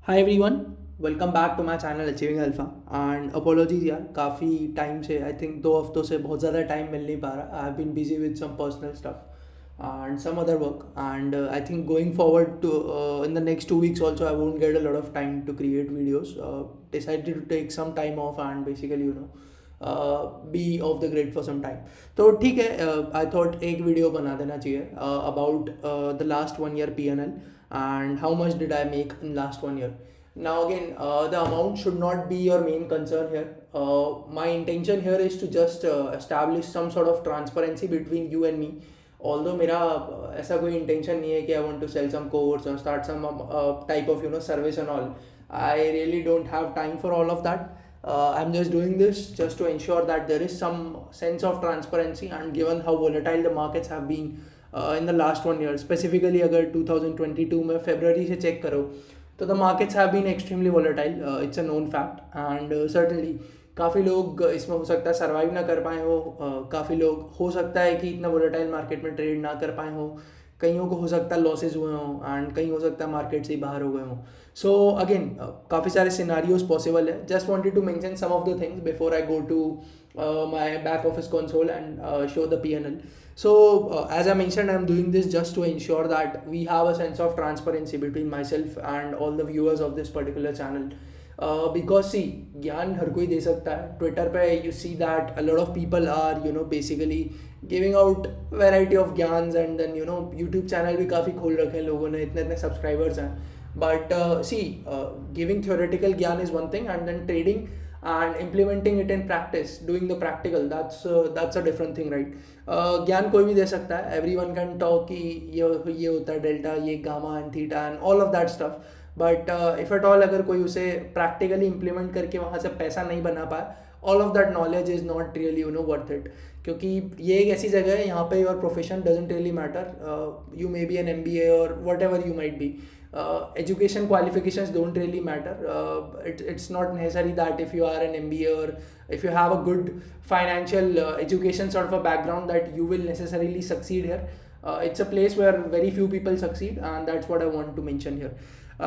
Hi everyone, welcome back to my channel achieving alpha and apologies यार। काफ़ी time से I think 2 हफ्तों से बहुत ज़्यादा टाइम मिल नहीं पा रहा। I have been busy with some personal stuff and some other work, and I think going forward to in the next 2 weeks also I won't get a lot of time to create videos. Decided to take some time off and basically be off the grid for some time. तो ठीक है, I thought एक video बना देना चाहिए about the last 1 year PNL and how much did I make in last 1 year. Now again, the amount should not be your main concern here. My intention here is to just establish some sort of transparency between you and me. Although मेरा ऐसा कोई intention नहीं है कि I want to sell some course or start some type of service and all. I really don't have time for all of that. I'm just doing this just to ensure that there is some sense of transparency, and given how volatile the markets have been in the last 1 year, specifically अगर 2022 में February से check करो तो the markets have been extremely volatile. It's a known fact, and certainly काफ़ी लोग इसमें हो सकता है सर्वाइव ना कर पाए हो, काफ़ी लोग हो सकता है कि इतना वोलेटाइल मार्केट में ट्रेड ना कर पाए हो, कईयों को हो सकता है लॉसेज हुए हों एंड कहीं हो सकता है मार्केट से ही बाहर हो गए हों. सो अगेन काफ़ी सारे सिनारियोज पॉसिबल है. Just wanted to mention some of the things before I go to my back office console and show the PNL. So, as I mentioned, I'm doing this just to ensure that we have a sense of transparency between myself and all the viewers of this particular channel. Because see, ज्ञान हर कोई दे सकता है. Twitter पे you see that a lot of people are basically giving out variety of ज्ञान्स, and then YouTube channel भी काफ़ी खोल रखे हैं लोगों ने, इतने इतने सब्सक्राइबर्स हैं. But see, giving theoretical ज्ञान is one thing, and then trading and implementing it in practice, doing the practical, that's a different thing, right? ज्ञान कोई भी दे सकता है. Everyone can talk कि ये होता है डेल्टा, ये gamma and theta and all of that stuff. But if at all अगर कोई उसे प्रैक्टिकली इम्प्लीमेंट करके वहाँ से पैसा नहीं बना पाए, all of that knowledge is not really worth it. क्योंकि ये एक ऐसी जगह है यहाँ पे your profession doesn't really matter. You may be an MBA और whatever you might be. Education qualifications don't really matter. It's not necessary that if you are an MBA or if you have a good financial education sort of a background that you will necessarily succeed here. It's a place where very few people succeed, and that's what I want to mention here.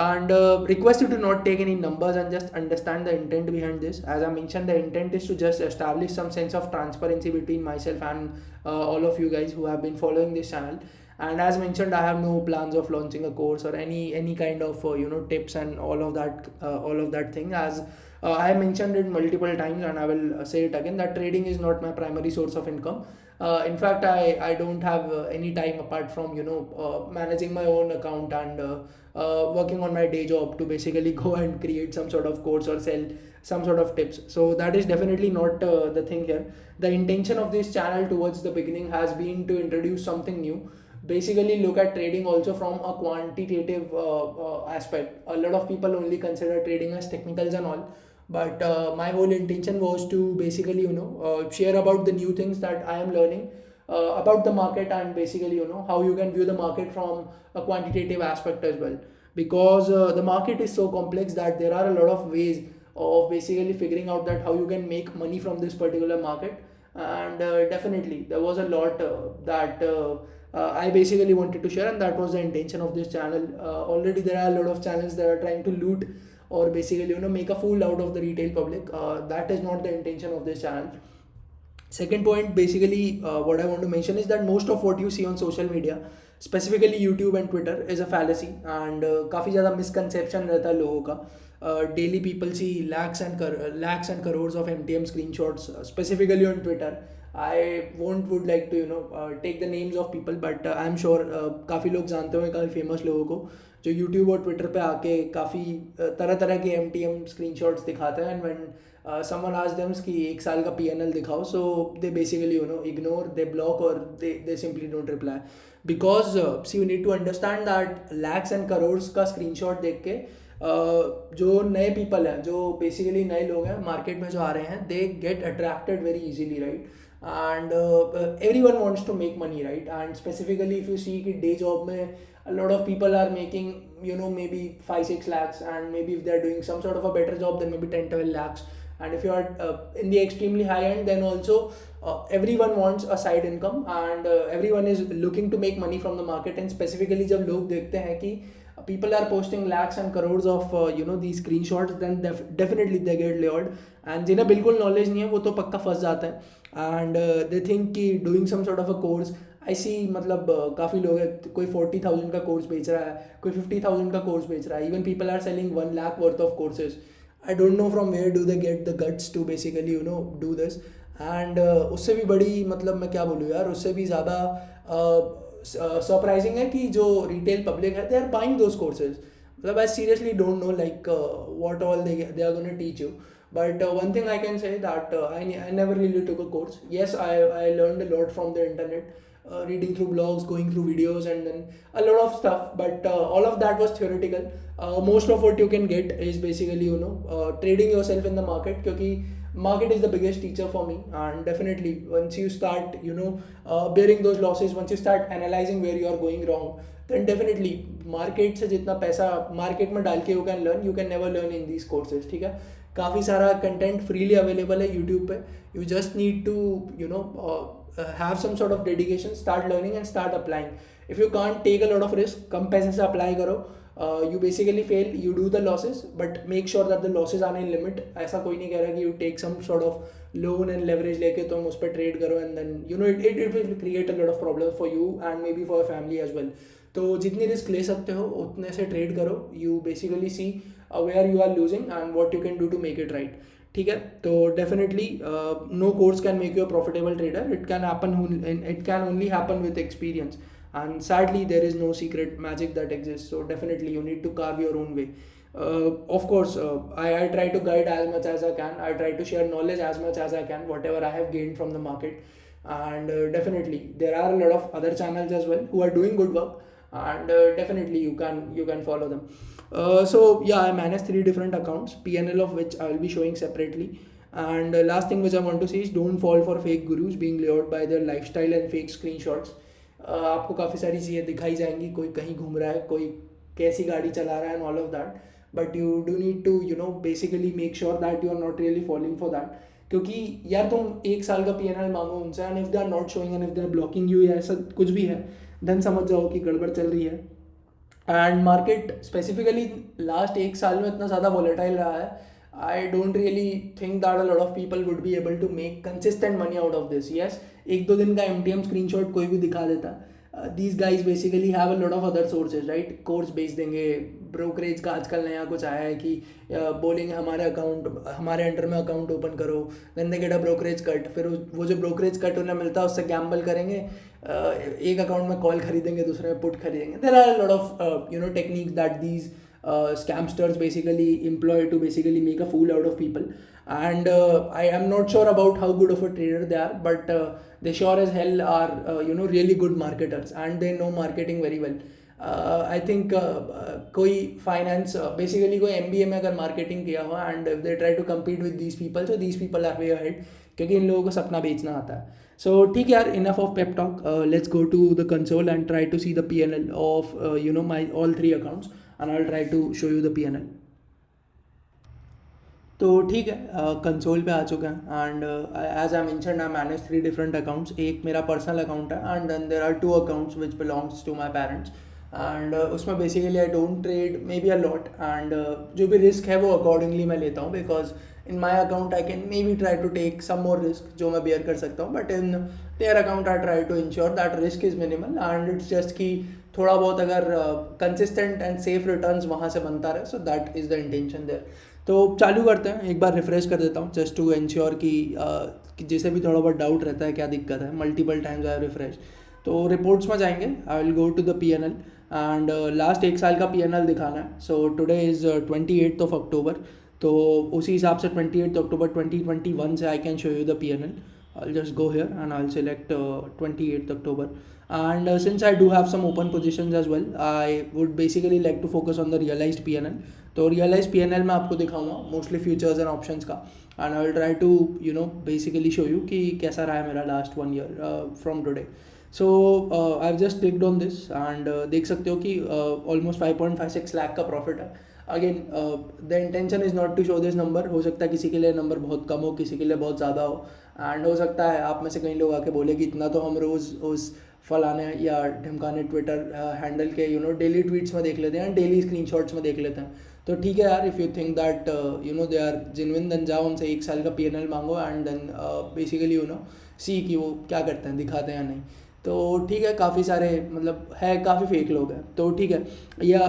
And request you to not take any numbers and just understand the intent behind this. As I mentioned, the intent is to just establish some sense of transparency between myself and all of you guys who have been following this channel. And as mentioned, I have no plans of launching a course or any kind of tips and all of that thing. As I have mentioned it multiple times, and I will say it again, that trading is not my primary source of income. In fact, I don't have any time apart from managing my own account and working on my day job to basically go and create some sort of course or sell some sort of tips. So that is definitely not the thing here. The intention of this channel towards the beginning has been to introduce something new. Basically look at trading also from a quantitative aspect. A lot of people only consider trading as technicals and all, but my whole intention was to basically share about the new things that I am learning about the market, and basically how you can view the market from a quantitative aspect as well. Because the market is so complex that there are a lot of ways of basically figuring out that how you can make money from this particular market. And definitely there was a lot that I basically wanted to share, and that was the intention of this channel. Already there are a lot of channels that are trying to loot or basically make a fool out of the retail public. That is not the intention of this channel. Second point, basically what I want to mention is that most of what you see on social media, specifically YouTube and Twitter, is a fallacy, and काफ़ी ज़्यादा misconception रहता है लोगों का. Daily people see lakhs and crores of MTM screenshots, specifically on Twitter. I would like to take the names of people, but I'm sure काफ़ी लोग जानते होंगे काफ़ी फेमस लोगों को जो YouTube और Twitter पे आके काफ़ी तरह तरह के MTM screenshots दिखाते हैं. And when someone asks them कि एक साल का PNL दिखाओ, so they basically ignore, they block, or they simply don't reply. Because see, you need to understand that lakhs and crores का screenshot देख के जो नए पीपल हैं, जो बेसिकली नए लोग हैं मार्केट में जो आ रहे हैं, they get attracted very easily, right? And everyone wants to make money, right? And specifically if you see कि day job में a lot of people are making maybe 5-6 lakhs, and maybe if they're doing some sort of a better job then maybe 10-12 lakhs. And if you are in the extremely high end, then also everyone wants a side income, and everyone is looking to make money from the market. And specifically जब लोग देखते हैं कि people are posting lakhs and crores of these screenshots, then definitely they get lured. And जिन्हें बिल्कुल knowledge नहीं है वो तो पक्का फंस जाता है, एंड दे थिंक कि doing some sort of a course, ऐसी मतलब काफ़ी लोग हैं, कोई 40,000 का कोर्स बेच रहा है, कोई 50,000 का कोर्स बेच रहा है, even people are selling 1 lakh worth of courses. I don't know from where do they get the guts to basically do this. And उससे भी बड़ी मतलब मैं क्या बोलूँ यार, उससे भी ज़्यादा सरप्राइजिंग है कि जो रिटेल पब्लिक है, they are buying those courses. मतलब I seriously don't know like what all they are going to teach you. But one thing I can say that I never really took a course. Yes, I learned a lot from the internet, reading through blogs, going through videos, and then a lot of stuff. But all of that was theoretical. Most of what you can get is basically trading yourself in the market, क्योंकि market is the biggest teacher for me. And definitely once you start bearing those losses, once you start analyzing where you are going wrong, then definitely market से जितना पैसा market में डाल के you can never learn in these courses. ठीक है, काफ़ी सारा कंटेंट फ्रीली अवेलेबल है यूट्यूब पे. You just need to have some sort of dedication, start learning and start applying. If you can't take a lot of risk, कम पैसे से apply करो, you basically fail, you do the losses, but make sure that the losses are in limit. ऐसा कोई नहीं कह रहा कि you take some sort of loan and leverage लेके तुम उस पर trade करो, and then it will create a lot of problems for you and maybe for your family as well. तो जितनी रिस्क ले सकते हो उतने से ट्रेड करो. You basically see where you are losing and what you can do to make it right. ठीक है, तो definitely no course can make you a profitable trader. It can only happen with experience, and sadly there is no secret magic that exists. So definitely you need to carve your own way. Of course, I try to guide as much as I can. I try to share knowledge as much as I can, whatever I have gained from the market. And definitely there are a lot of other channels as well who are doing good work, and definitely you can follow them. So yeah, I manage 3 different accounts, PNL of which I will be showing separately. And last thing which I want to say is don't fall for fake gurus being lured by their lifestyle and fake screenshots. आपको काफ़ी सारी चीज़ें दिखाई जाएंगी, कोई कहीं घूम रहा है, कोई कैसी गाड़ी चला रहा है, and all of that. But you do need to basically make sure that you are not really following for that. क्योंकि यार तुम 1 साल का PNL मांगो उनसे, and if they are not showing and if they are blocking you या ऐसा कुछ भी है, देन समझ जाओ कि गड़बड़ चल रही है. एंड मार्केट स्पेसिफिकली लास्ट 1 साल में इतना ज़्यादा वॉलेटाइल रहा है. I don't really think that a lot of people would be able to make consistent money out of this. Yes, 1-2 दिन का MTM screenshot कोई भी दिखा देता. These guys basically have a lot of other sources, right? Course बेच देंगे, brokerage का आजकल नया कुछ आया है कि बोलेंगे हमारे अंडर में अकाउंट ओपन करो, then they get a brokerage cut. फिर वो जो ब्रोकरेज कट उन्हें मिलता है उससे गैम्बल करेंगे, एक अकाउंट में कॉल खरीदेंगे, दूसरे में पुट खरीदेंगे. There are a lot of techniques that these scamsters basically employ to basically make a fool out of people. And I am not sure about how good of a trader they are, but they sure as hell are really good marketers, and they know marketing very well. I think कोई finance basically कोई MBA में अगर marketing किया हो, and if they try to compete with these people, so these people are way ahead, क्योंकि इन लोगों को सपना बेचना आता है. So ठीक है यार, enough of pep talk. Let's go to the console and try to see the PNL of my all 3 accounts, and I'll try to show you the PNL. तो ठीक है, कंसोल पे आ चुका है, and as I mentioned I manage 3 different accounts. एक मेरा personal account है, and then there are 2 accounts which belongs to my parents. And उसमें basically I don't trade maybe a lot, and जो भी रिस्क है वो accordingly मैं लेता हूँ, because in my account I can maybe try to take some more risk जो मैं बेयर कर सकता हूँ, but in their account I try to ensure that risk is minimal, and it's just कि थोड़ा बहुत अगर कंसिस्टेंट एंड सेफ रिटर्न्स वहाँ से बनता रहे, so that is the intention there. तो चालू करते हैं, एक बार रिफ्रेश कर देता हूँ जस्ट टू इंश्योर कि जैसे भी थोड़ा बहुत डाउट रहता है क्या दिक्कत है. Multiple times I refresh. तो रिपोर्ट्स में जाएंगे, I will go to the PNL, and last 1 साल का PNL दिखाना है. So today is 28th of October, तो उसी हिसाब से 28th October 2021 से I can show you the PNL. I'll just go here and I'll select 28th October, and since I do have some open positions as well, I would basically like to focus on the realized PNL. तो realized PNL मैं आपको दिखाऊंगा mostly futures and options का, and I'll try to basically show you कि कैसा रहा है मेरा last 1 year from today. So I've just clicked on this, and देख सकते हो कि almost 5.56 lakh का प्रॉफिट है. Again the intention is not to show this number. हो सकता है किसी के लिए नंबर बहुत कम हो, किसी के लिए बहुत ज़्यादा हो, एंड हो सकता है आप में से कई लोग आके बोले कि इतना तो हम रोज़ उस फलाने या ढिमकाने ट्विटर हैंडल के डेली ट्वीट्स में देख लेते हैं, डेली स्क्रीनशॉट्स में देख लेते हैं। तो ठीक है यार, if you think that they are genuine, then जाओ उनसे 1 साल का P&L मांगो एंड देन बेसिकली सी कि वो क्या करते हैं, दिखाते हैं या नहीं। तो ठीक है, काफ़ी सारे मतलब है, काफ़ी फेक लोग हैं, तो ठीक है। या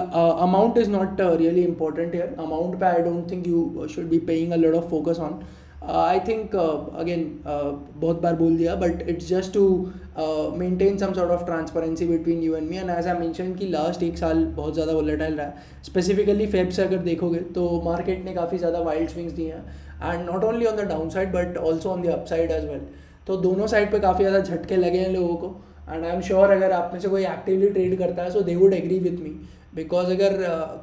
amount is not really important है, अमाउंट पे I don't think you should be paying a lot of focus on. I think again बहुत बार बोल दिया, but it's just to maintain some sort of transparency between you and me. And as I mention कि last 1 साल बहुत ज़्यादा volatile रहा है, स्पेसिफिकली फेब से अगर देखोगे तो मार्केट ने काफ़ी ज़्यादा वाइल्ड स्विंग्स दिए हैं, and not only on the down side but also on the up side as well. तो दोनों साइड पे काफ़ी ज़्यादा झटके लगे हैं लोगों को, एंड आई एम श्योर अगर आप में से कोई एक्टिवली ट्रेड करता है so they would agree with me, because अगर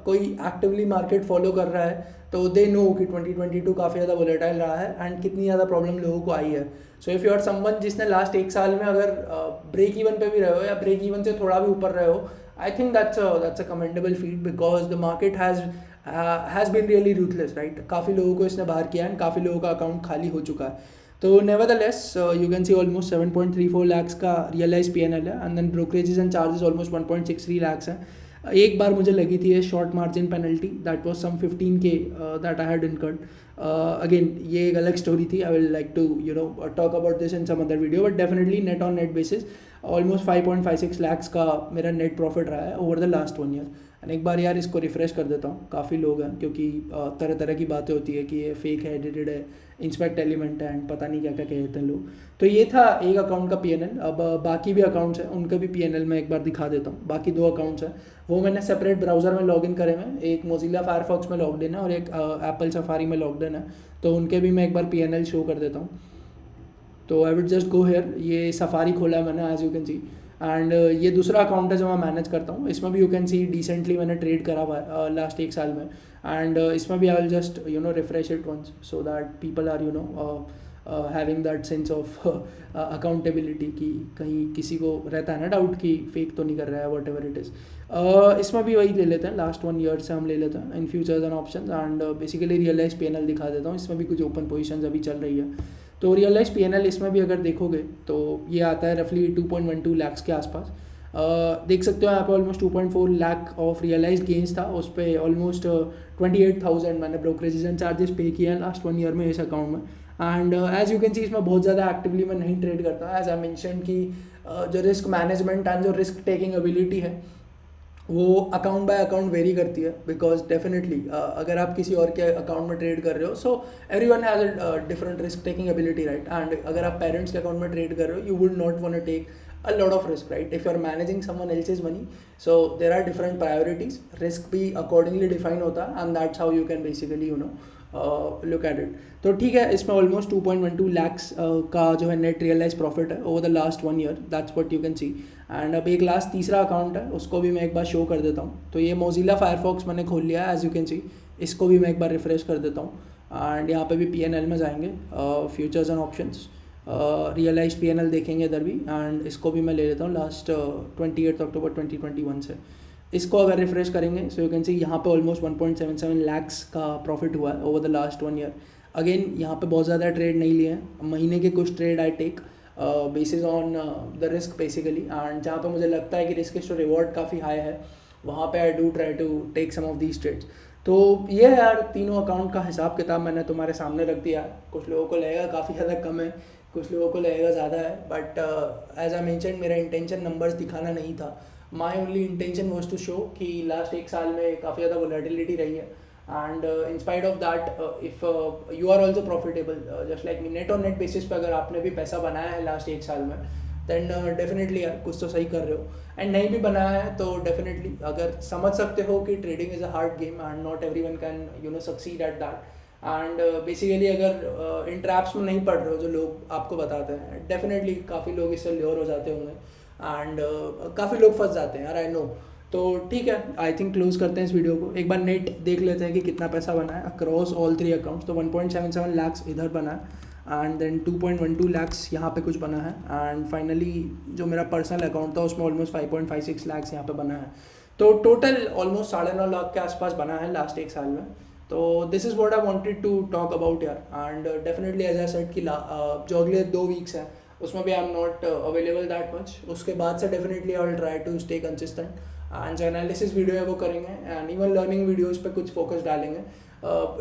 कोई एक्टिवली मार्केट फॉलो कर रहा है तो दे नो कि 2022 काफ़ी ज़्यादा वोलेटाइल रहा है एंड कितनी ज़्यादा प्रॉब्लम लोगों को आई है। So if you are someone जिसने लास्ट 1 साल में अगर ब्रेक इवन पे भी रहे हो या ब्रेक इवन से थोड़ा भी ऊपर रहे हो, I think that's a commendable feat, because the market has been really ruthless, right. काफ़ी लोगों को इसने बाहर किया है, काफ़ी लोगों का अकाउंट खाली हो चुका है। तो nevertheless you can see almost 7.34 lakhs का रियलाइज P&L है, and then brokerages and charges almost 1.63 lakhs हैं। एक बार मुझे लगी थी short margin penalty, that was some 15K that I had incurred. Again ये एक अलग स्टोरी थी, I will like to talk about this in some other video, but definitely net on net basis almost 5.56 lakhs का मेरा net profit रहा है over the last 1 year. And एक बार यार इसको रिफ्रेश कर देता हूँ, काफ़ी लोग हैं, क्योंकि तरह तरह की बातें होती है कि ये फेक है, एडिटेड है, इंस्पेक्ट एलिमेंट है, एंड पता नहीं क्या क्या कहते हैं लोग। तो ये था एक अकाउंट का P&L। अब बाकी भी अकाउंट्स हैं, उनका भी P&L मैं एक बार दिखा देता हूँ। बाकी 2 अकाउंट्स हैं, वो मैंने सेपरेट ब्राउज़र में लॉगिन करे हुए हैं, एक मोजिला फायरफॉक्स में लॉग्ड इन है और एक एप्पल सफारी में लॉग्ड इन है। तो उनके भी मैं एक बार P&L शो कर देता हूँ। तो I will just go here, ये सफारी खोला है मैंने, as you can see. And ये दूसरा अकाउंट है जो मैं मैनेज करता हूँ, इसमें भी यू कैन सी डिसेंटली मैंने ट्रेड करा हुआ है लास्ट 1 साल में। एंड इसमें भी I will just refresh it once so that people are having that sense of accountability, कि कहीं किसी को रहता है ना डाउट कि फेक तो नहीं कर रहा है, वट एवर इट इज़। इसमें भी वही ले लेते हैं, लास्ट 1 ईयर से हम ले लेते हैं in futures and option, and basically realise P&L दिखा देता हूँ। इसमें भी कुछ ओपन पोजिशन अभी चल रही है, तो रियलाइज P&L इसमें भी अगर देखोगे तो ये आता है रफली 2.12 लाख्स के आसपास। देख सकते हो यहाँ पे almost 2.4 lakh of realise gains था, उस पर ऑलमोस्ट 28,000 मैंने ब्रोकरेज एंड चार्जेस पे किए हैं लास्ट 1 ईयर में इस अकाउंट में। And as you can see इसमें बहुत ज़्यादा एक्टिवली मैं नहीं ट्रेड करता, एज आई मेंशन कि जो रिस्क मैनेजमेंट एंड जो रिस्क टेकिंग एबिलिटी है वो अकाउंट बाय अकाउंट वेरी करती है, बिकॉज डेफिनेटली अगर आप किसी और के अकाउंट में ट्रेड कर रहे हो, so everyone has a different risk taking ability, right. And अगर आप पेरेंट्स के अकाउंट में ट्रेड कर रहे हो, you would not want to take a lot of risk, right? If you are managing someone else's money, so there are different priorities, risk भी accordingly define होता है, and that's how you can basically look at it. तो ठीक है, इसमें almost 2.12 lakhs का जो है नेट रियलाइज प्रॉफिट है over the last 1 year, that's what you can see. And अब एक लास्ट तीसरा अकाउंट है, उसको भी मैं एक बार शो कर देता हूँ। तो ये मोजिला फायरफॉक्स मैंने खोल लिया है, एज यू कैन सी। इसको भी मैं एक बार रिफ्रेश कर देता हूँ, एंड यहाँ पे भी P&L में जाएंगे, futures and options, realise P&L देखेंगे इधर भी, एंड इसको भी मैं ले लेता हूँ लास्ट 28 अक्टूबर 2021 से। इसको अगर रिफ्रेश करेंगे सो यू कैन सी यहाँ पे ऑलमोस्ट 1.77 लाख्स का प्रॉफिट हुआ है over the last 1 year. Again यहाँ पे बहुत ज़्यादा ट्रेड नहीं लिए हैं, महीने के कुछ trade I take basis on the risk basically, and जहाँ पे मुझे लगता है कि रिस्क टू रिवॉर्ड काफ़ी हाई है, वहाँ पे I do try to take some of these trades. तो ये है यार, तीनों अकाउंट का हिसाब किताब मैंने तुम्हारे सामने रख दिया है। कुछ लोगों को लगेगा काफ़ी ज़्यादा कम है, कुछ लोगों को लगेगा ज़्यादा है, बट एज आई मेंशन मेरा इंटेंशन नंबर्स दिखाना नहीं था। My only intention was to show कि लास्ट 1 साल में काफ़ी ज़्यादा वोलेटिलिटी रही है, and in spite of that if you are also profitable just like me, net on net basis पे अगर आपने भी पैसा बनाया है लास्ट 1 साल में, देन डेफिनेटली यार कुछ तो सही कर रहे हो। एंड नहीं भी बनाया है तो डेफिनेटली अगर समझ सकते हो कि trading is a hard game and not everyone can succeed at that, and basically अगर इन ट्रैप्स में नहीं पड़ रहे हो जो लोग आपको बताते हैं, डेफिनेटली काफ़ी लोग इससे ल्योर हो जाते होंगे, एंड काफ़ी लोग फंस जाते हैं यार, आई नो। तो ठीक है, आई थिंक क्लोज करते हैं इस वीडियो को, एक बार नेट देख लेते हैं कि कितना पैसा बना है अक्रॉस ऑल 3 अकाउंट्स। तो 1.77 लाख्स इधर बना है, एंड देन 2.12 लाख्स यहाँ पे कुछ बना है, एंड फाइनली जो मेरा पर्सनल अकाउंट था उसमें ऑलमोस्ट 5.56 लाख्स यहाँ पे बना है। तो टोटल ऑलमोस्ट 9.5 लाख के आसपास बना है लास्ट 1 साल में। तो this is what I wanted to talk about यार, and definitely as I said कि जो अगले 2 वीक्स हैं उसमें भी I am not available that much. उसके बाद से definitely I will try to stay consistent, and जो एनालिसिस वीडियो है वो करेंगे, एंड इवन लर्निंग वीडियोज़ पे कुछ फोकस डालेंगे.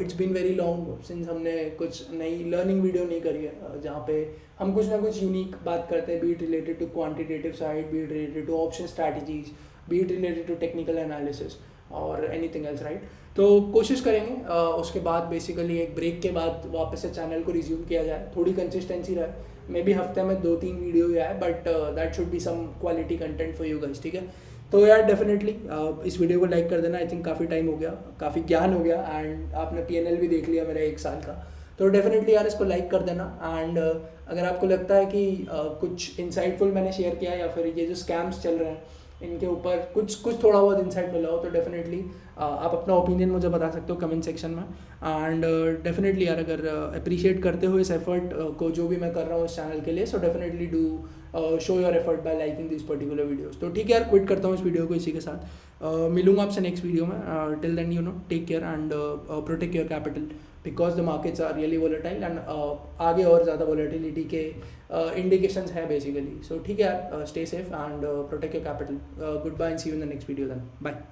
It's been very long since हमने कुछ नई लर्निंग वीडियो नहीं करी है, जहाँ पे हम कुछ ना कुछ यूनिक बात करते हैं, be it related to quantitative side, be it related to option strategies, be it related to technical analysis और एनीथिंग एल्स, राइट. तो कोशिश करेंगे उसके बाद बेसिकली एक ब्रेक के बाद वापस से चैनल को रिज्यूम किया जाए, थोड़ी कंसिस्टेंसी रहे, मे बी हफ्ते में 2-3 वीडियो ही आए, but that should be some quality content for you guys, ठीक है. तो यार डेफिनेटली इस वीडियो को लाइक कर देना. आई थिंक काफ़ी टाइम हो गया, काफ़ी ज्ञान हो गया, एंड आपने PNL भी देख लिया मेरा 1 साल का. तो डेफिनेटली यार इसको लाइक कर देना. एंड अगर आपको लगता है कि कुछ इंसाइटफुल मैंने शेयर किया, या फिर ये जो स्कैम्स चल रहे हैं इनके ऊपर कुछ थोड़ा बहुत इंसाइट मिला हो, तो डेफिनेटली आप अपना ओपिनियन मुझे बता सकते हो कमेंट सेक्शन में. एंड डेफिनेटली यार अगर अप्रिशिएट करते हो इस एफर्ट को जो भी मैं कर रहा हूँ इस चैनल के लिए, so definitely do show your effort bye liking this particular videos. तो ठीक है यार, क्विट करता हूँ इस वीडियो को इसी के साथ. मिलूंगा आपसे नेक्स्ट वीडियो में. Till then you know, take care and protect your capital, because the markets are really volatile, and आगे और ज़्यादा वोलेटिलिटी के इंडिकेशंस हैं बेसिकली. सो ठीक है यार, stay safe and protect your capital. Good bye and see you in the next video then. Bye.